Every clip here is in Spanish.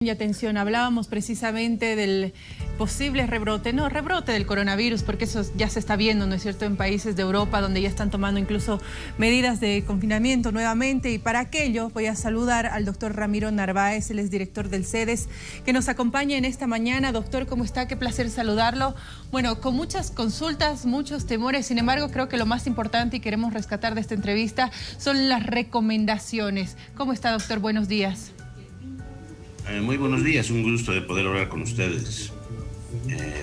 Y atención, hablábamos precisamente del posible rebrote del coronavirus, porque eso ya se está viendo, ¿no es cierto?, en países de Europa, donde ya están tomando incluso medidas de confinamiento nuevamente. Y para aquello voy a saludar al doctor Ramiro Narváez, él es director del CEDES, que nos acompaña en esta mañana. Doctor, ¿cómo está? Qué placer saludarlo. Bueno, con muchas consultas, muchos temores, sin embargo, creo que lo más importante y queremos rescatar de esta entrevista son las recomendaciones. ¿Cómo está, doctor? Buenos días. Muy buenos días, un gusto de poder hablar con ustedes.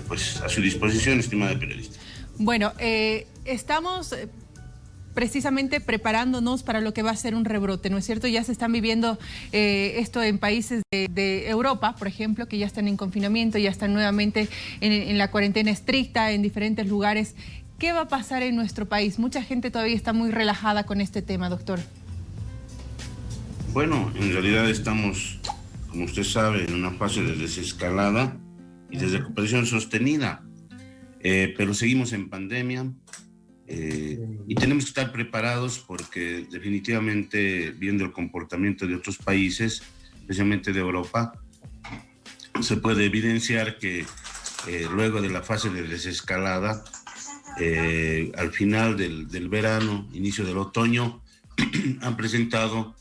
Pues a su disposición, estimada periodista. Bueno, estamos precisamente preparándonos para lo que va a ser un rebrote, ¿no es cierto? Ya se están viviendo esto en países de Europa, por ejemplo, que ya están en confinamiento, ya están nuevamente en la cuarentena estricta en diferentes lugares. ¿Qué va a pasar en nuestro país? Mucha gente todavía está muy relajada con este tema, doctor. Bueno, en realidad estamos, como usted sabe, en una fase de desescalada y de recuperación sostenida, pero seguimos en pandemia y tenemos que estar preparados porque definitivamente, viendo el comportamiento de otros países, especialmente de Europa, se puede evidenciar que luego de la fase de desescalada, al final del verano, inicio del otoño, han presentado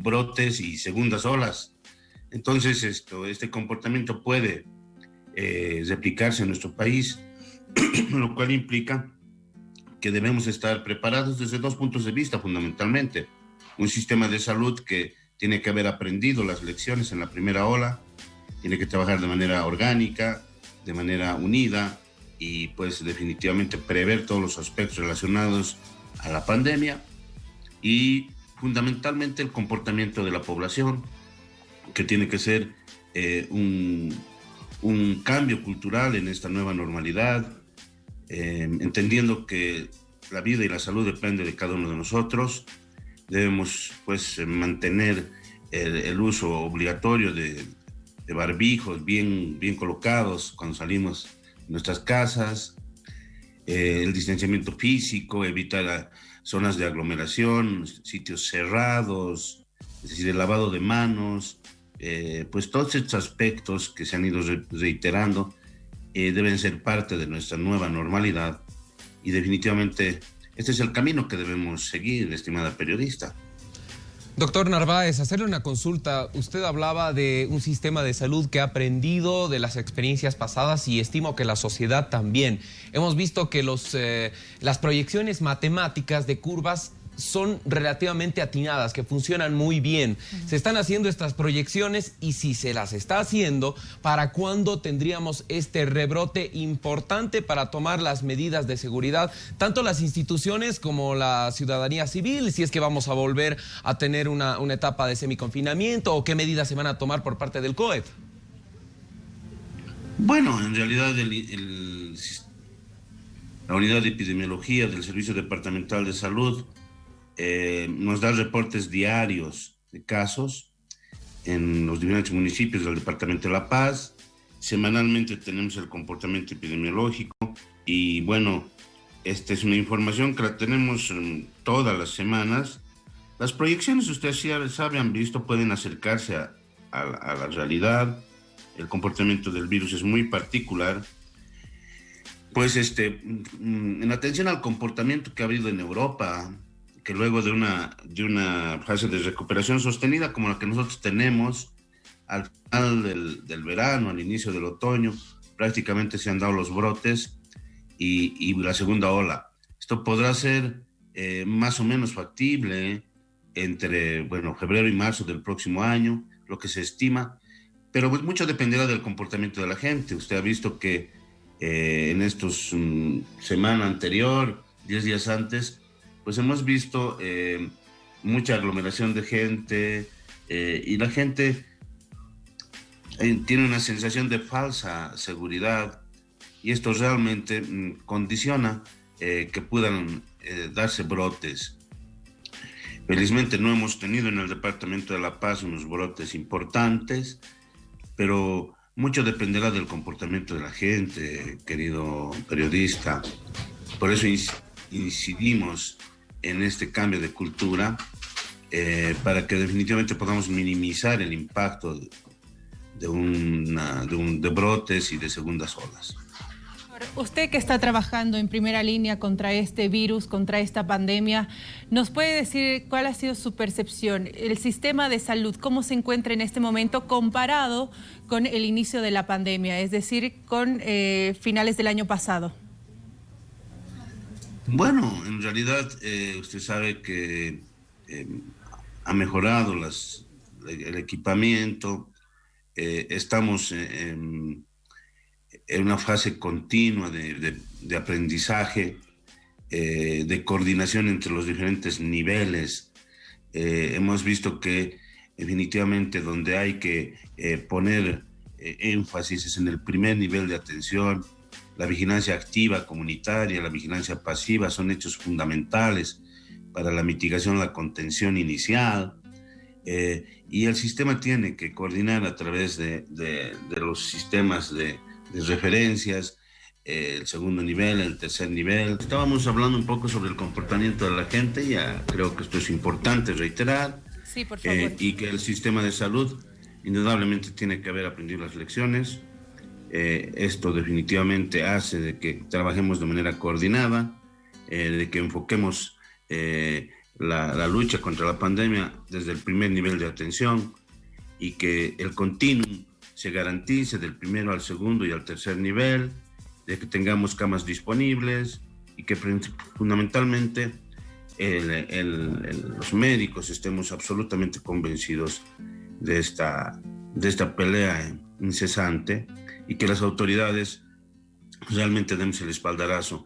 brotes y segundas olas. Entonces este comportamiento puede replicarse en nuestro país, lo cual implica que debemos estar preparados desde dos puntos de vista fundamentalmente. Un sistema de salud que tiene que haber aprendido las lecciones en la primera ola, tiene que trabajar de manera orgánica, de manera unida y pues definitivamente prever todos los aspectos relacionados a la pandemia y fundamentalmente el comportamiento de la población, que tiene que ser un cambio cultural en esta nueva normalidad, entendiendo que la vida y la salud depende de cada uno de nosotros. Debemos pues mantener el uso obligatorio de barbijos bien colocados cuando salimos de nuestras casas, el distanciamiento físico, evitar zonas de aglomeración, sitios cerrados, es decir, el lavado de manos, pues todos estos aspectos que se han ido reiterando deben ser parte de nuestra nueva normalidad y definitivamente este es el camino que debemos seguir, estimada periodista. Doctor Narváez, hacerle una consulta. Usted hablaba de un sistema de salud que ha aprendido de las experiencias pasadas y estimo que la sociedad también. Hemos visto que las proyecciones matemáticas de curvas son relativamente atinadas, que funcionan muy bien. Se están haciendo estas proyecciones y si se las está haciendo, ¿para cuándo tendríamos este rebrote importante para tomar las medidas de seguridad, tanto las instituciones como la ciudadanía civil, si es que vamos a volver a tener una etapa de semiconfinamiento o qué medidas se van a tomar por parte del COEP? Bueno, en realidad la unidad de epidemiología del Servicio Departamental de Salud nos da reportes diarios de casos en los diferentes municipios del Departamento de La Paz. Semanalmente tenemos el comportamiento epidemiológico y bueno, esta es una información que la tenemos todas las semanas. Las proyecciones, usted sabe, han visto, pueden acercarse a la realidad. El comportamiento del virus es muy particular. Pues en atención al comportamiento que ha habido en Europa, que luego de una fase de recuperación sostenida como la que nosotros tenemos, al final del verano, al inicio del otoño, prácticamente se han dado los brotes y la segunda ola. Esto podrá ser más o menos factible entre, bueno, febrero y marzo del próximo año, lo que se estima, pero pues mucho dependerá del comportamiento de la gente. Usted ha visto que en estos semana anterior, 10 días antes, pues hemos visto mucha aglomeración de gente y la gente tiene una sensación de falsa seguridad y esto realmente condiciona que puedan darse brotes. Felizmente no hemos tenido en el Departamento de La Paz unos brotes importantes, pero mucho dependerá del comportamiento de la gente, querido periodista. Por eso incidimos en este cambio de cultura para que definitivamente podamos minimizar el impacto de brotes y de segundas olas. Usted que está trabajando en primera línea contra este virus, contra esta pandemia, ¿nos puede decir cuál ha sido su percepción? El sistema de salud, ¿cómo se encuentra en este momento comparado con el inicio de la pandemia, es decir, con finales del año pasado? Bueno, en realidad usted sabe que ha mejorado el equipamiento, estamos en una fase continua de aprendizaje, de coordinación entre los diferentes niveles. Hemos visto que definitivamente donde hay que poner énfasis es en el primer nivel de atención. La vigilancia activa comunitaria, la vigilancia pasiva son hechos fundamentales para la mitigación, la contención inicial. Y el sistema tiene que coordinar a través de los sistemas de referencias, el segundo nivel, el tercer nivel. Estábamos hablando un poco sobre el comportamiento de la gente, ya creo que esto es importante reiterar. Sí, por favor. Y que el sistema de salud indudablemente tiene que haber aprendido las lecciones. Esto definitivamente hace de que trabajemos de manera coordinada, de que enfoquemos la lucha contra la pandemia desde el primer nivel de atención y que el continuum se garantice del primero al segundo y al tercer nivel, de que tengamos camas disponibles y que fundamentalmente los médicos estemos absolutamente convencidos de esta pelea incesante y que las autoridades realmente demos el espaldarazo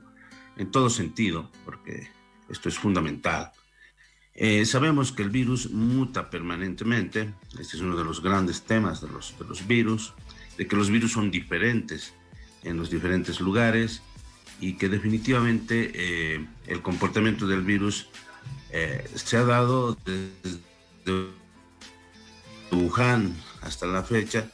en todo sentido, porque esto es fundamental. Sabemos que el virus muta permanentemente, este es uno de los grandes temas de los virus, de que los virus son diferentes en los diferentes lugares y que definitivamente el comportamiento del virus se ha dado desde Wuhan hasta la fecha,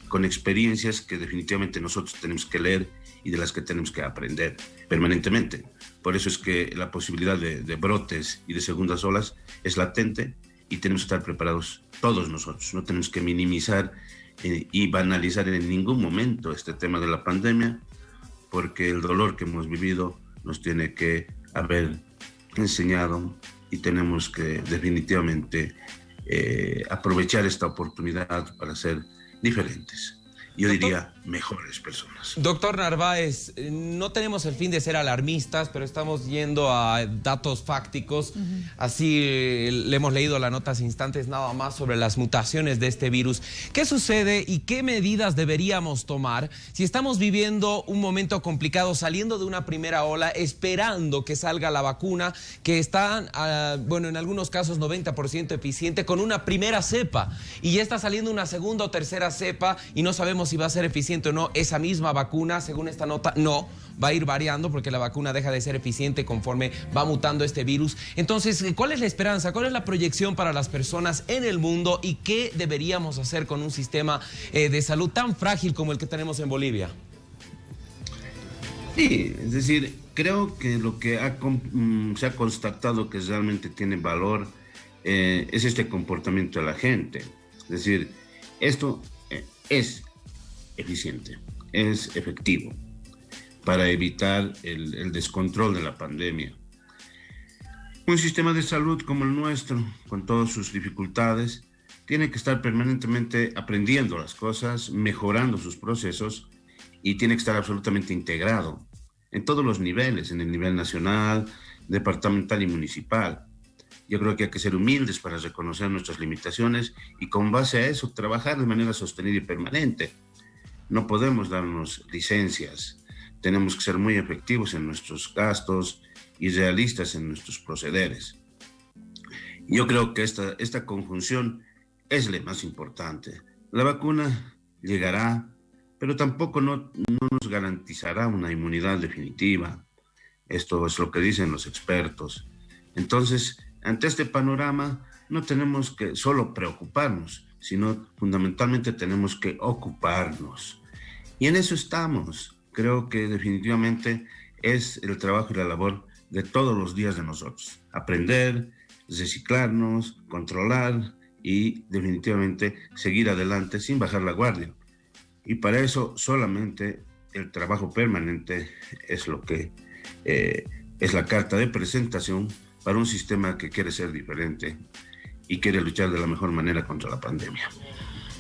con experiencias que definitivamente nosotros tenemos que leer y de las que tenemos que aprender permanentemente. Por eso es que la posibilidad de brotes y de segundas olas es latente y tenemos que estar preparados todos nosotros. No tenemos que minimizar y banalizar en ningún momento este tema de la pandemia, porque el dolor que hemos vivido nos tiene que haber enseñado y tenemos que definitivamente aprovechar esta oportunidad para ser diferentes. Yo diría mejores personas. Doctor Narváez, no tenemos el fin de ser alarmistas, pero estamos yendo a datos fácticos. Así le hemos leído la nota hace instantes nada más sobre las mutaciones de este virus. ¿Qué sucede y qué medidas deberíamos tomar si estamos viviendo un momento complicado, saliendo de una primera ola, esperando que salga la vacuna, que está, bueno, en algunos casos 90% eficiente con una primera cepa y ya está saliendo una segunda o tercera cepa y no sabemos si va a ser eficiente o no esa misma vacuna? Según esta nota, no, va a ir variando porque la vacuna deja de ser eficiente conforme va mutando este virus. Entonces, ¿cuál es la esperanza? ¿Cuál es la proyección para las personas en el mundo? ¿Y qué deberíamos hacer con un sistema de salud tan frágil como el que tenemos en Bolivia? Sí, es decir, creo que lo que se ha constatado que realmente tiene valor es este comportamiento de la gente. Es decir, esto es eficiente, es efectivo para evitar el descontrol de la pandemia. Un sistema de salud como el nuestro, con todas sus dificultades, tiene que estar permanentemente aprendiendo las cosas, mejorando sus procesos y tiene que estar absolutamente integrado en todos los niveles, en el nivel nacional, departamental y municipal. Yo creo que hay que ser humildes para reconocer nuestras limitaciones y con base a eso trabajar de manera sostenida y permanente. No podemos darnos licencias, tenemos que ser muy efectivos en nuestros gastos y realistas en nuestros procederes. Yo creo que esta conjunción es la más importante. La vacuna llegará, pero tampoco no nos garantizará una inmunidad definitiva. Esto es lo que dicen los expertos. Entonces, ante este panorama, no tenemos que solo preocuparnos, sino fundamentalmente tenemos que ocuparnos. Y en eso estamos. Creo que definitivamente es el trabajo y la labor de todos los días de nosotros. Aprender, reciclarnos, controlar y definitivamente seguir adelante sin bajar la guardia. Y para eso solamente el trabajo permanente es lo que es la carta de presentación para un sistema que quiere ser diferente y quiere luchar de la mejor manera contra la pandemia.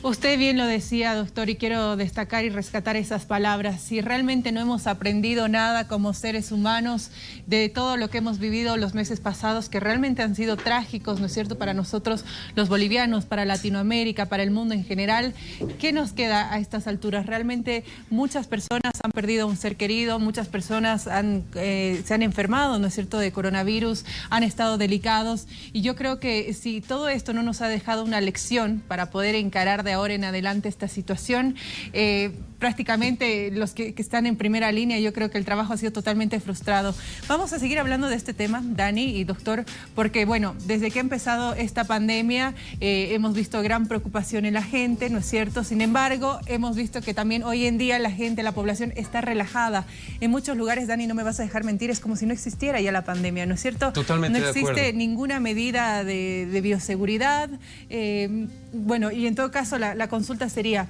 Usted bien lo decía, doctor, y quiero destacar y rescatar esas palabras. Si realmente no hemos aprendido nada como seres humanos de todo lo que hemos vivido los meses pasados, que realmente han sido trágicos, ¿no es cierto?, para nosotros los bolivianos, para Latinoamérica, para el mundo en general, ¿qué nos queda a estas alturas? Realmente muchas personas han perdido un ser querido, muchas personas se han enfermado, ¿no es cierto?, de coronavirus, han estado delicados, y yo creo que si todo esto no nos ha dejado una lección para poder encarar de ahora en adelante esta situación, prácticamente los que están en primera línea, yo creo que el trabajo ha sido totalmente frustrado. Vamos a seguir hablando de este tema, Dani y doctor, porque bueno, desde que ha empezado esta pandemia hemos visto gran preocupación en la gente, ¿no es cierto? Sin embargo, hemos visto que también hoy en día la gente, la población está relajada. En muchos lugares, Dani, no me vas a dejar mentir, es como si no existiera ya la pandemia, ¿no es cierto? Totalmente no existe ninguna medida de bioseguridad. Bueno, y en todo caso la consulta sería: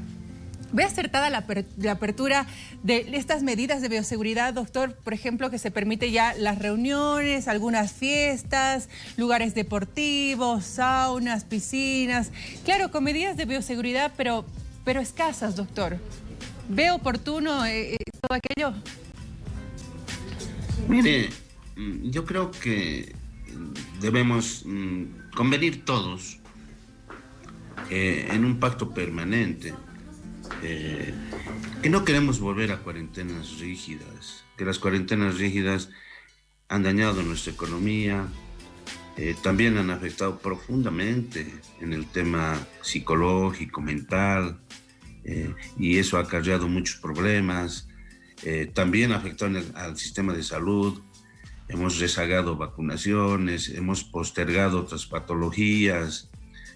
¿ve acertada la apertura de estas medidas de bioseguridad, doctor? Por ejemplo, que se permite ya las reuniones, algunas fiestas, lugares deportivos, saunas, piscinas. Claro, con medidas de bioseguridad, pero escasas, doctor. ¿Ve oportuno todo aquello? Mire, yo creo que debemos convenir todos en un pacto permanente, que no queremos volver a cuarentenas rígidas, que las cuarentenas rígidas han dañado nuestra economía, también han afectado profundamente en el tema psicológico, mental, y eso ha acarreado muchos problemas. También ha afectado al sistema de salud. Hemos rezagado vacunaciones, hemos postergado otras patologías.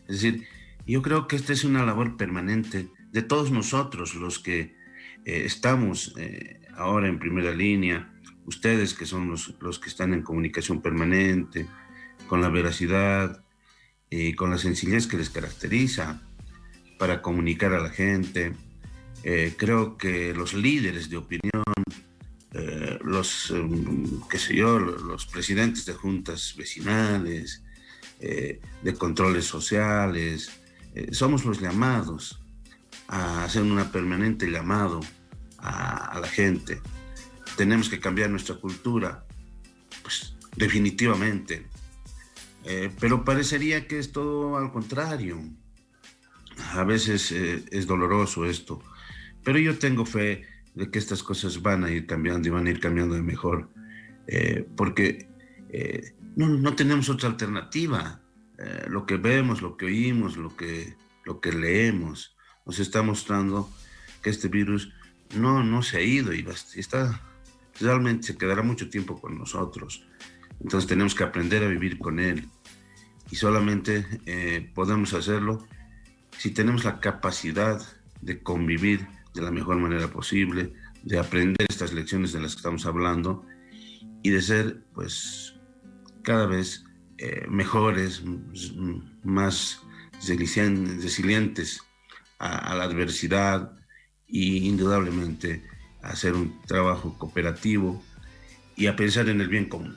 Es decir, yo creo que esta es una labor permanente de todos nosotros, los que estamos ahora en primera línea, ustedes que son los que están en comunicación permanente, con la veracidad y con la sencillez que les caracteriza para comunicar a la gente. Creo que los líderes de opinión, los presidentes de juntas vecinales, de controles sociales, somos los llamados a hacer una permanente llamado a la gente. Tenemos que cambiar nuestra cultura, pues definitivamente. Pero parecería que es todo al contrario. A veces es doloroso esto, pero yo tengo fe de que estas cosas van a ir cambiando y van a ir cambiando de mejor, porque no tenemos otra alternativa. Lo que vemos, lo que oímos, lo que leemos, nos está mostrando que este virus no se ha ido y realmente se quedará mucho tiempo con nosotros. Entonces tenemos que aprender a vivir con él, y solamente podemos hacerlo si tenemos la capacidad de convivir de la mejor manera posible, de aprender estas lecciones de las que estamos hablando y de ser, pues, cada vez mejores, más resilientes a la adversidad, y indudablemente a hacer un trabajo cooperativo y a pensar en el bien común.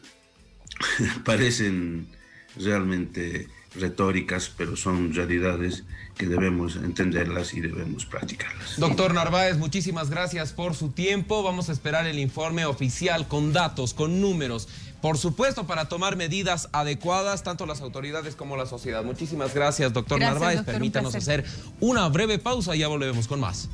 Parecen realmente retóricas, pero son realidades que debemos entenderlas y debemos practicarlas. Doctor Narváez, muchísimas gracias por su tiempo. Vamos a esperar el informe oficial con datos, con números, por supuesto, para tomar medidas adecuadas, tanto las autoridades como la sociedad. Muchísimas gracias, doctor Narváez. Doctor, permítanos hacer una breve pausa y ya volvemos con más.